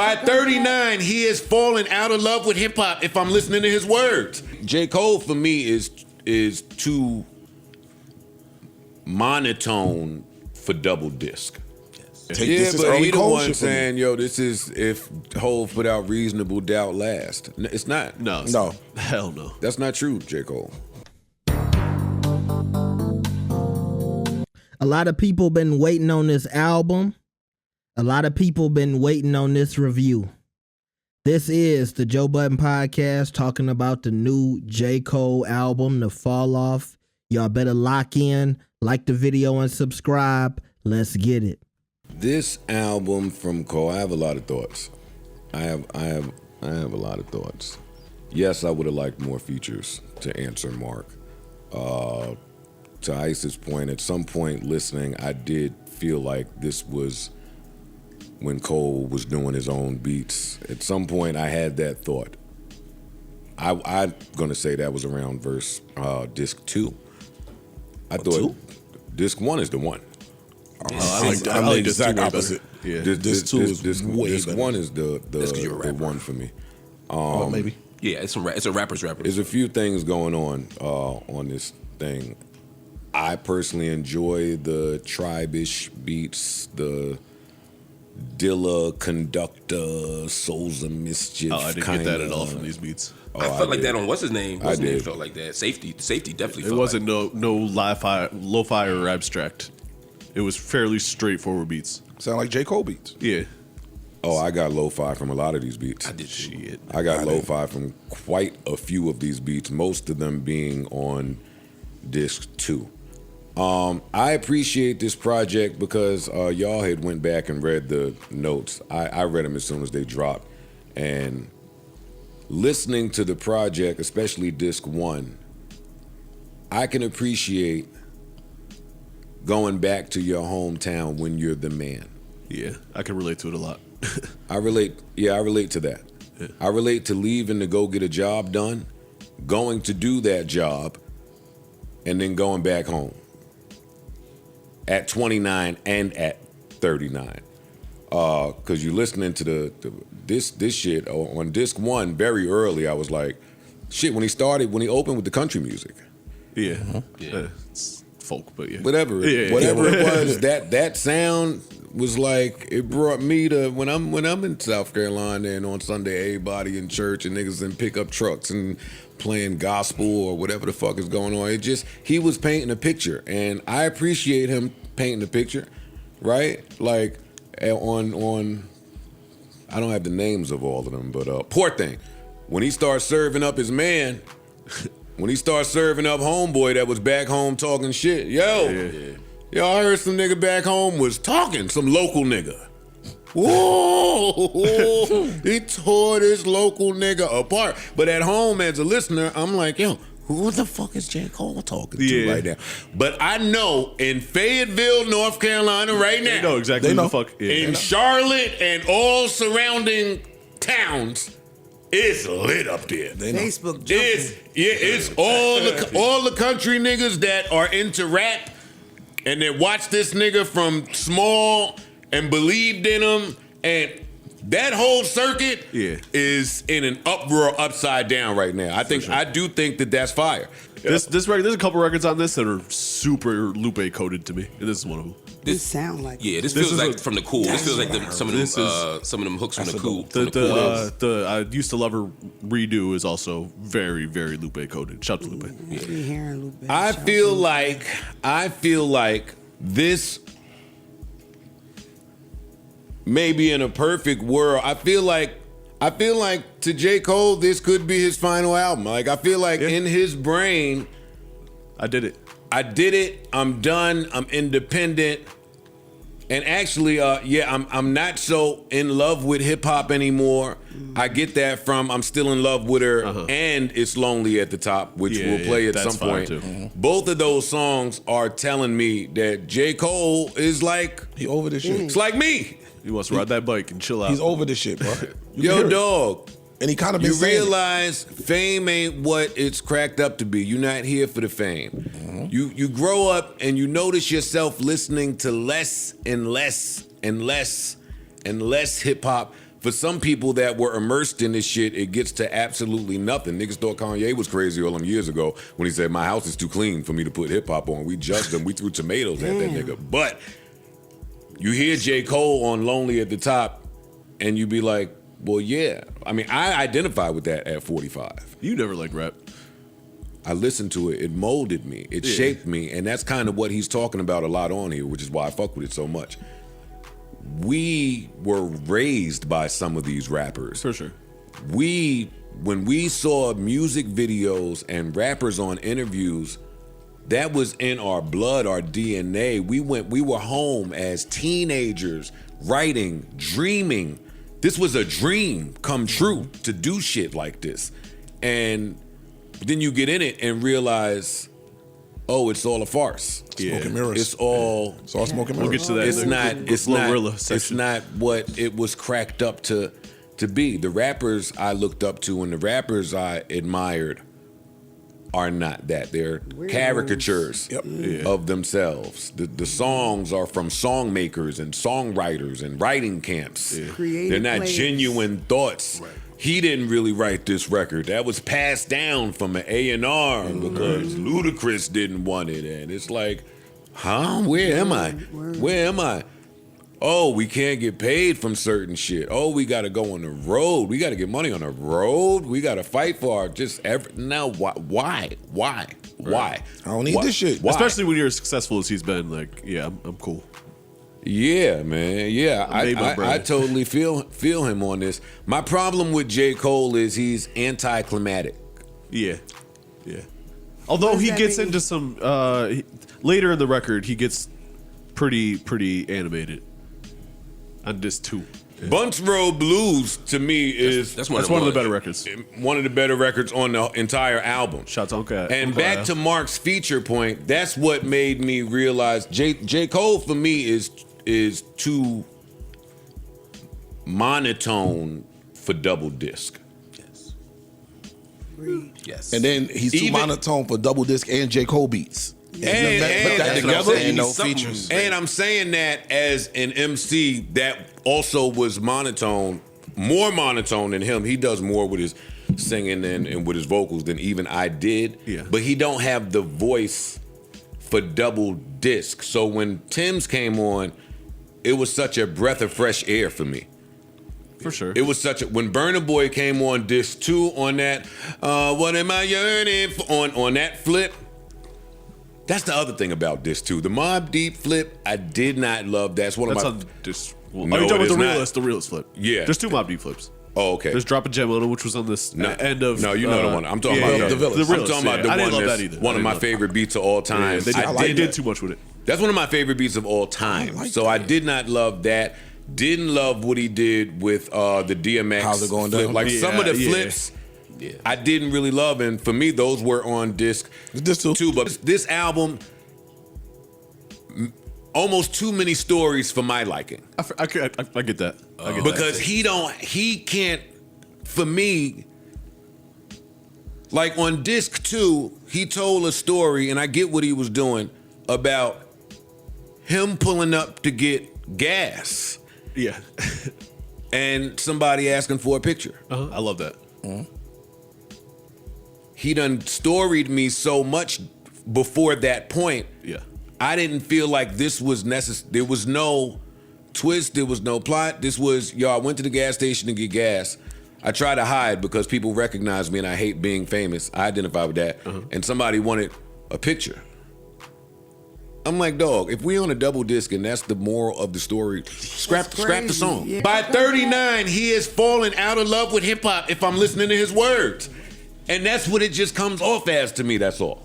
By 39, he is falling out of love with hip hop. If I'm listening to his words, J. Cole for me is too monotone for double disc. Yeah, but he the one saying, "Yo, this is if Hov put out Reasonable Doubt last." It's not. No, hell no. That's not true, J. Cole. A lot of people been waiting on this album. A lot of people been waiting on this review. This is the Joe Budden Podcast talking about the new J. Cole album, The Fall Off. Y'all better lock in, like the video, and subscribe. Let's get it. This album from Cole, I have a lot of thoughts. I have a lot of thoughts. Yes, I would have liked more features, to answer Mark. To Ice's point, at some point listening, I did feel like this was when Cole was doing his own beats. At some point, I had that thought. I'm gonna say that was around verse disc 2. I thought disc 1 is the one. I like the exact opposite. Yeah, disc 2 is way disc better. 1 is the one for me. Maybe. Yeah, it's a rapper's rapper. There's a few things going on this thing. I personally enjoy the tribe-ish beats, the Dilla, Conductor, Souls of Mischief. I didn't get that at all from these beats. I felt like that on what's his name. What's his name did. felt like that. Safety definitely. It wasn't no lo-fi or abstract. It was fairly straightforward beats. Sound like J. Cole beats. Yeah. Oh, I got lo-fi from a lot of these beats. I did shit. I got lo-fi from quite a few of these beats, most of them being on disc 2. I appreciate this project because y'all had went back and read the notes. I read them as soon as they dropped. And listening to the project, especially disc 1, I can appreciate going back to your hometown when you're the man. Yeah, I can relate to it a lot. I relate to that. Yeah. I relate to leaving to go get a job done, going to do that job, and then going back home at 29 and at 39. Because you're listening to this shit on disc 1 very early. I was like, shit, when he opened with the country music. Yeah. It's folk, but yeah. Whatever it was, that sound was like, it brought me to when I'm in South Carolina and on Sunday everybody in church and niggas in pickup trucks and playing gospel or whatever the fuck is going on. He was painting a picture, and I appreciate him painting a picture, right? Like on I don't have the names of all of them, but Poor Thing, when he starts serving up his man. When he starts serving up homeboy that was back home talking shit, yo, I heard some nigga back home was talking, some local nigga. Whoa, he tore this local nigga apart. But at home as a listener, I'm like, yo, who the fuck is J. Cole talking to right now? But I know in Fayetteville, North Carolina right now. They know exactly who the fuck. In Charlotte and all surrounding towns, it's lit up there. Facebook it's all the country niggas that are into rap and that watch this nigga from small and believed in him, and that whole circuit is in an uproar upside down right now. I do think that that's fire. This record, there's a couple records on this that are super Lupe coded to me, and this is one of them. This sound like this feels like from the Cool. This feels like some of them hooks from the Cool. The I Used to Love Her redo is also very, very Lupe coded. Shout out to Lupe. I feel like this, maybe in a perfect world, I feel like to J. Cole, this could be his final album. Like, I feel like in his brain, I did it. I'm done. I'm independent. And actually, I'm not so in love with hip hop anymore. I get that from I'm still in love with her and It's Lonely at the top, which we'll play at some point. Both of those songs are telling me that J. Cole is like, he over this shit. It's like me. He wants to ride that bike and chill out. He's over this shit, bro. Yo, dog. And he kind of been You saying realize fame ain't what it's cracked up to be. You're not here for the fame. You grow up and you notice yourself listening to less and less and less and less hip hop for some people that were immersed in this shit, it gets to absolutely nothing. Niggas thought Kanye was crazy all them years ago when he said, my house is too clean for me to put hip hop on. We judged him. We threw tomatoes at that nigga. But you hear J. Cole on Lonely at the Top, and you be like, well, yeah. I mean, I identify with that at 45. You never liked rap. I listened to it. It molded me. It shaped me. And that's kind of what he's talking about a lot on here, which is why I fuck with it so much. We were raised by some of these rappers. For sure. When we saw music videos and rappers on interviews, that was in our blood, our DNA. We were home as teenagers, writing, dreaming. This was a dream come true to do shit like this. And then you get in it and realize, oh, it's all a farce. Smoke and mirrors. It's all smoke and mirrors. We'll get to that. It's not what it was cracked up to be. The rappers I looked up to and the rappers I admired are not that. They're caricatures of themselves. The songs are from song makers and songwriters and writing camps. They're not genuine thoughts. Right. He didn't really write this record. That was passed down from an A&R because Ludacris didn't want it. And it's like, huh? Where am I? Where am I? Oh, we can't get paid from certain shit. Oh, we got to go on the road. We got to get money on the road. We got to fight for our now. Why? I don't need this shit. Why? Especially when you're as successful as he's been. Like, yeah, I'm cool. Yeah, man. Yeah, I totally feel him on this. My problem with J. Cole is he's anticlimactic. Yeah. Although he gets into some later in the record, he gets pretty animated. On disc 2. Bunch Road Blues to me is that's one of the better records. One of the better records on the entire album. Shots on Cat. And back to Mark's feature point, that's what made me realize J. Cole for me is too monotone for double disc. Yes. And then he's too monotone for double disc and J. Cole beats. And that together and no something. features. And I'm saying that as an MC that also was monotone, more monotone than him. He does more with his singing and with his vocals than even I did. Yeah. But he don't have the voice for double disc. So when Tim's came on, it was such a breath of fresh air for me. For sure. It was when Burna Boy came on disc 2 on that, what am I yearning for, on that flip. That's the other thing about disc 2. The Mobb Deep flip, I did not love. That's one of my. On disc. Well, No, you're talking it about is the realist flip. Yeah. There's 2 Mobb Deep flips. Oh, okay. There's Drop a Gem on it, which was on this end of. No, you know the one. I'm talking about the Village. I'm talking about the I didn't one love that's that either. one of my favorite beats of all time. They did too much with it. That's one of my favorite beats of all time. I did not love that. Didn't love what he did with the DMX. How's it going flip. down? Like some of the Yeah. flips, I didn't really love, and for me, those were on disc Disc 2. But this album, almost too many stories for my liking. I get that. I get Because he can't, for me, like on disc 2, he told a story, and I get what he was doing, about him pulling up to get gas. Yeah. And somebody asking for a picture. I love that. He done storied me so much before that point. Yeah. I didn't feel like this was necessary. There was no twist. There was no plot. This was, I went to the gas station to get gas. I try to hide because people recognize me and I hate being famous. I identify with that. And somebody wanted a picture. I'm like, dog, if we on a double disc and that's the moral of the story, scrap the song. Yeah. By 39, he has fallen out of love with hip hop if I'm listening to his words. And that's what it just comes off as to me, that's all.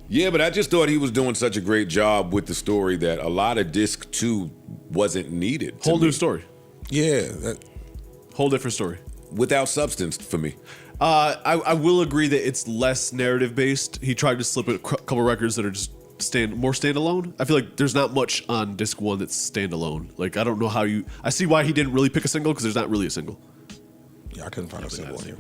Yeah, but I just thought he was doing such a great job with the story that a lot of disc 2 wasn't needed. Whole new story. Yeah. Whole different story. Without substance for me. I will agree that it's less narrative based. He tried to slip a couple records that are just more standalone. I feel like there's not much on disc 1 that's standalone. Like, I don't know how I see why he didn't really pick a single, because there's not really a single. Yeah, I couldn't find a single on here.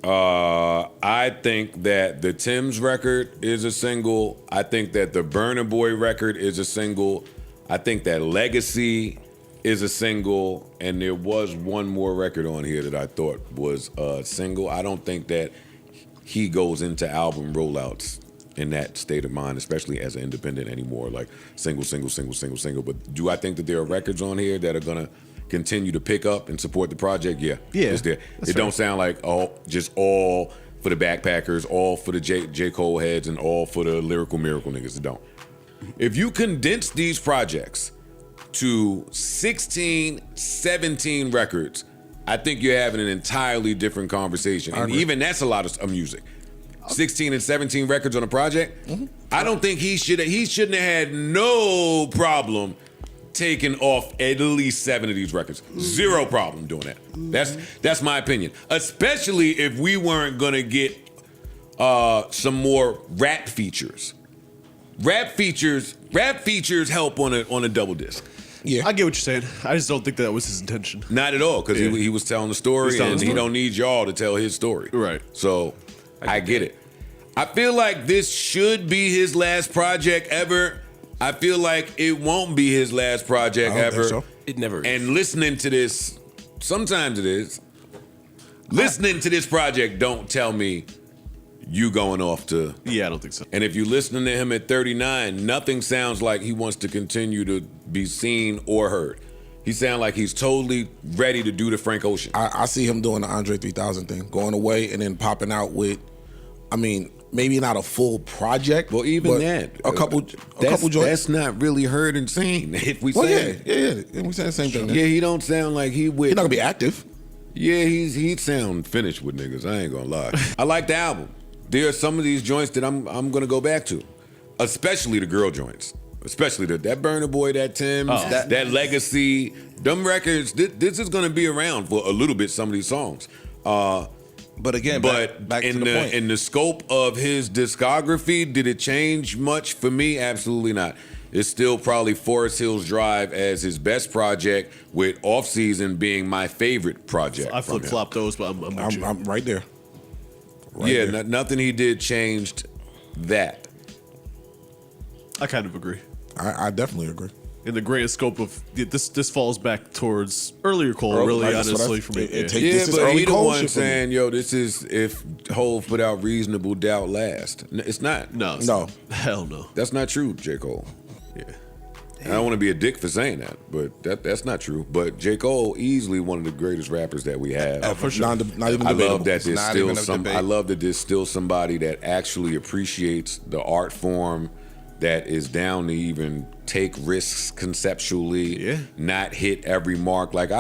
I think that the Tim's record is a single. I think that the Burna Boy record is a single. I think that Legacy is a single, and there was one more record on here that I thought was a single. I don't think that he goes into album rollouts in that state of mind, especially as an independent anymore, like single. But do I think that there are records on here that are gonna continue to pick up and support the project? Yeah, it's there. It don't sound like just all for the backpackers, all for the J. Cole heads, and all for the lyrical miracle niggas. It don't. If you condense these projects to 16, 17 records, I think you're having an entirely different conversation. And even that's a lot of music. 16 and 17 records on a project. Mm-hmm. I don't think he shouldn't have had no problem taking off at least 7 of these records. Zero problem doing that. That's my opinion. Especially if we weren't gonna get some more rap features. Rap features help on a double disc. Yeah, I get what you're saying. I just don't think that was his intention. Not at all, because he was telling the story, and he don't need y'all to tell his story. Right. So I get it. I feel like this should be his last project ever. I feel like it won't be his last project ever. So. It never is. And listening to this, sometimes it is. Listening to this project don't tell me you going off to... Yeah, I don't think so. And if you're listening to him at 39, nothing sounds like he wants to continue to be seen or heard. He sounds like he's totally ready to do the Frank Ocean. I see him doing the Andre 3000 thing, going away and then popping out with, I mean, maybe not a full project. Well, even that. A couple joints. That's not really heard and seen, if we say it. Yeah. We say the same thing. Yeah, he don't sound like he would. He's not going to be active. Yeah, he'd sound finished with niggas. I ain't gonna lie. I like the album. There are some of these joints that I'm gonna go back to, especially the girl joints, especially that Burna Boy, that Tim's, that Legacy, them records. This is gonna be around for a little bit. Some of these songs, but again, back in to the point. In the scope of his discography, did it change much for me? Absolutely not. It's still probably Forest Hills Drive as his best project, with Off Season being my favorite project. I flip-flop those, but I'm right there. Nothing he did changed that. I kind of agree. I definitely agree. In the greater scope of this falls back towards earlier Cole, really, honestly, for me. But he the one saying, yo, this is if Hov put out Reasonable Doubt last. It's not. No. Hell no. That's not true, J. Cole. Yeah. I don't want to be a dick for saying that, but that's not true. But J. Cole, easily one of the greatest rappers that we have. For sure. Not even I debatable. love that there's still somebody that actually appreciates the art form, that is down to even take risks conceptually, not hit every mark. Like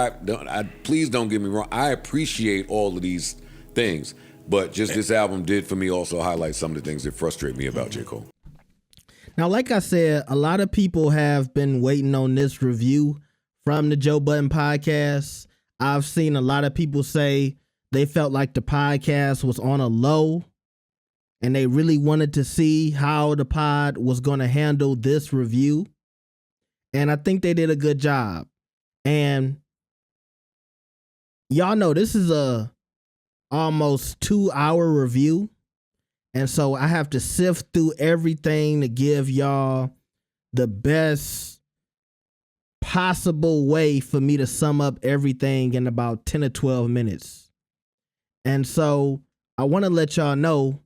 please don't get me wrong. I appreciate all of these things, but just this album did for me also highlight some of the things that frustrate me about J. Cole. Now, like I said, a lot of people have been waiting on this review from the Joe Budden podcast. I've seen a lot of people say they felt like the podcast was on a low and they really wanted to see how the pod was going to handle this review. And I think they did a good job. And y'all know this is a almost 2-hour review. And so I have to sift through everything to give y'all the best possible way for me to sum up everything in about 10 or 12 minutes. And so I want to let y'all know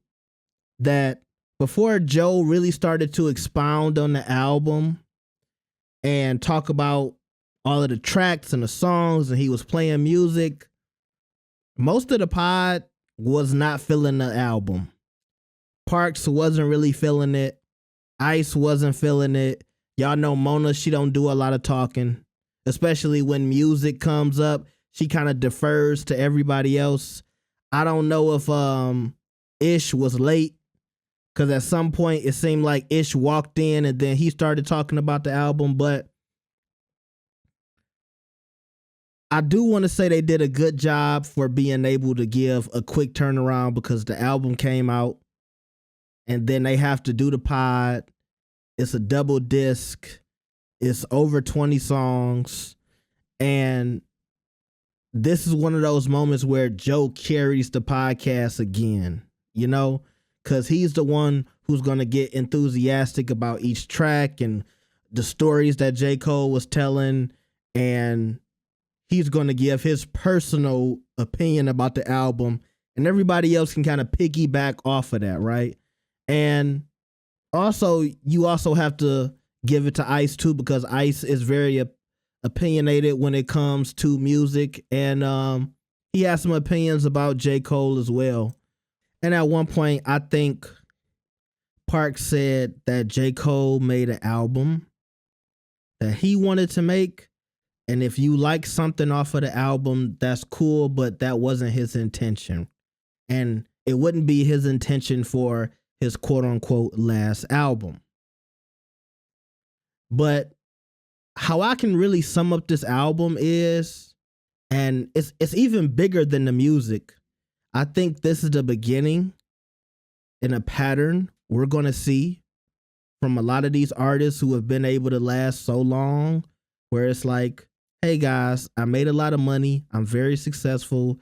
that before Joe really started to expound on the album and talk about all of the tracks and the songs, and he was playing music, most of the pod was not feeling the album. Parks wasn't really feeling it. Ice wasn't feeling it. Y'all know Mona, she don't do a lot of talking, especially when music comes up. She kind of defers to everybody else. I don't know if Ish was late, because at some point it seemed like Ish walked in and then he started talking about the album, but I do want to say they did a good job for being able to give a quick turnaround, because the album came out and then they have to do the pod. It's a double disc. It's over 20 songs. And this is one of those moments where Joe carries the podcast again, you know, because he's the one who's going to get enthusiastic about each track and the stories that J. Cole was telling. and he's going to give his personal opinion about the album, and everybody else can kind of piggyback off of that, right? And also, you also have to give it to Ice too, because Ice is very opinionated when it comes to music, and he has some opinions about J. Cole as well. And at one point, I think Park said that J. Cole made an album that he wanted to make, and if you like something off of the album, that's cool, but that wasn't his intention. And it wouldn't be his intention for his quote-unquote last album. But how I can really sum up this album is, and it's even bigger than the music, I think this is the beginning in a pattern we're going to see from a lot of these artists who have been able to last so long, where it's like, hey guys, I made a lot of money. I'm very successful.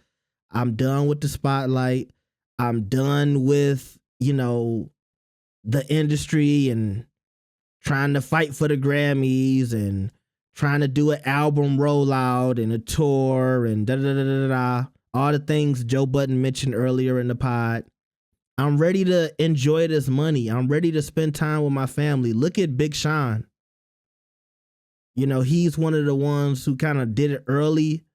I'm done with the spotlight. I'm done with, the industry and trying to fight for the Grammys and trying to do an album rollout and a tour and da-da-da-da-da-da. All the things Joe Budden mentioned earlier in the pod. I'm ready to enjoy this money. I'm ready to spend time with my family. Look at Big Sean. He's one of the ones who kind of did it early,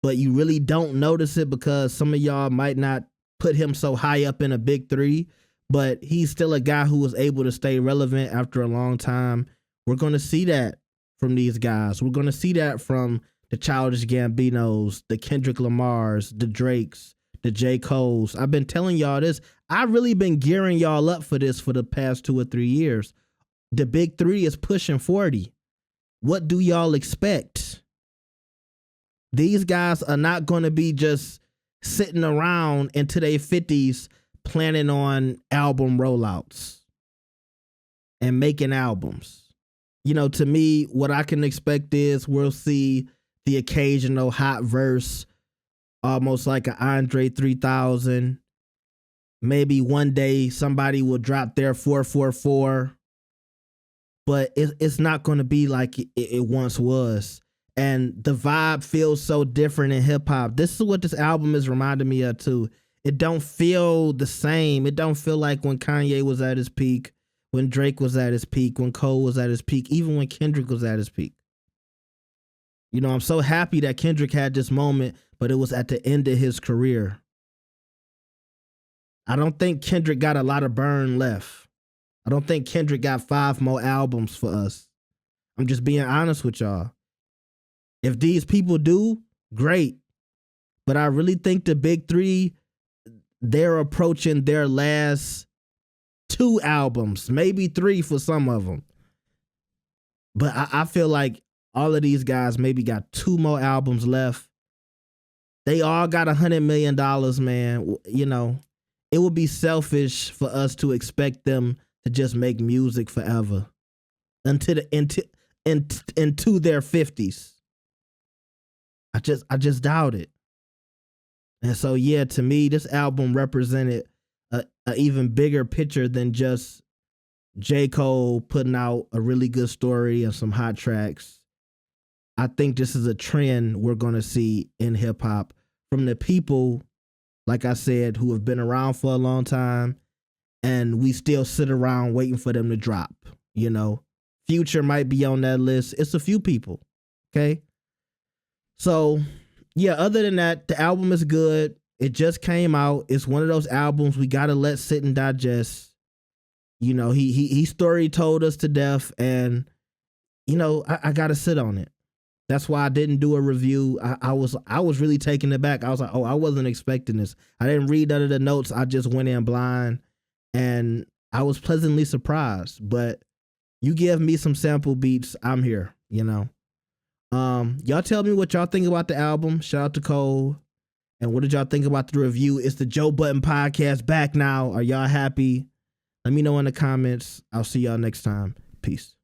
but you really don't notice it because some of y'all might not put him so high up in a big three, but he's still a guy who was able to stay relevant after a long time. We're going to see that from these guys. We're going to see that from the Childish Gambinos, the Kendrick Lamars, the Drakes, the J. Coles. I've been telling y'all this. I've really been gearing y'all up for this for the past 2 or 3 years. The big three is pushing 40. What do y'all expect? These guys are not going to be just sitting around into their 50s planning on album rollouts and making albums. To me, what I can expect is we'll see the occasional hot verse, almost like an Andre 3000. Maybe one day somebody will drop their 444, but it's not going to be like it once was. And the vibe feels so different in hip hop. This is what this album is reminding me of too. It don't feel the same. It don't feel like when Kanye was at his peak, when Drake was at his peak, when Cole was at his peak, even when Kendrick was at his peak. I'm so happy that Kendrick had this moment, but it was at the end of his career. I don't think Kendrick got a lot of burn left. I don't think Kendrick got 5 more albums for us. I'm just being honest with y'all. If these people do, great. But I really think the big three, they're approaching their last 2 albums, maybe 3 for some of them. But I feel like all of these guys maybe got 2 more albums left. They all got $100 million, man. It would be selfish for us to expect them to just make music forever into their 50s. I just doubt it. And so, yeah, to me, this album represented a even bigger picture than just J. Cole putting out a really good story and some hot tracks. I think this is a trend we're going to see in hip hop from the people, like I said, who have been around for a long time, and we still sit around waiting for them to drop. Future might be on that list. It's a few people. Okay. So, yeah, other than that, the album is good. It just came out. It's one of those albums we got to let sit and digest. He story told us to death, and, I got to sit on it. That's why I didn't do a review. I was really taken aback. I was like, oh, I wasn't expecting this. I didn't read none of the notes. I just went in blind, and I was pleasantly surprised. But you give me some sample beats, I'm here, Y'all tell me what y'all think about the album. Shout out to Cole. And what did y'all think about the review? It's the Joe Budden Podcast back now. Are y'all happy? Let me know in the comments. I'll see y'all next time. Peace.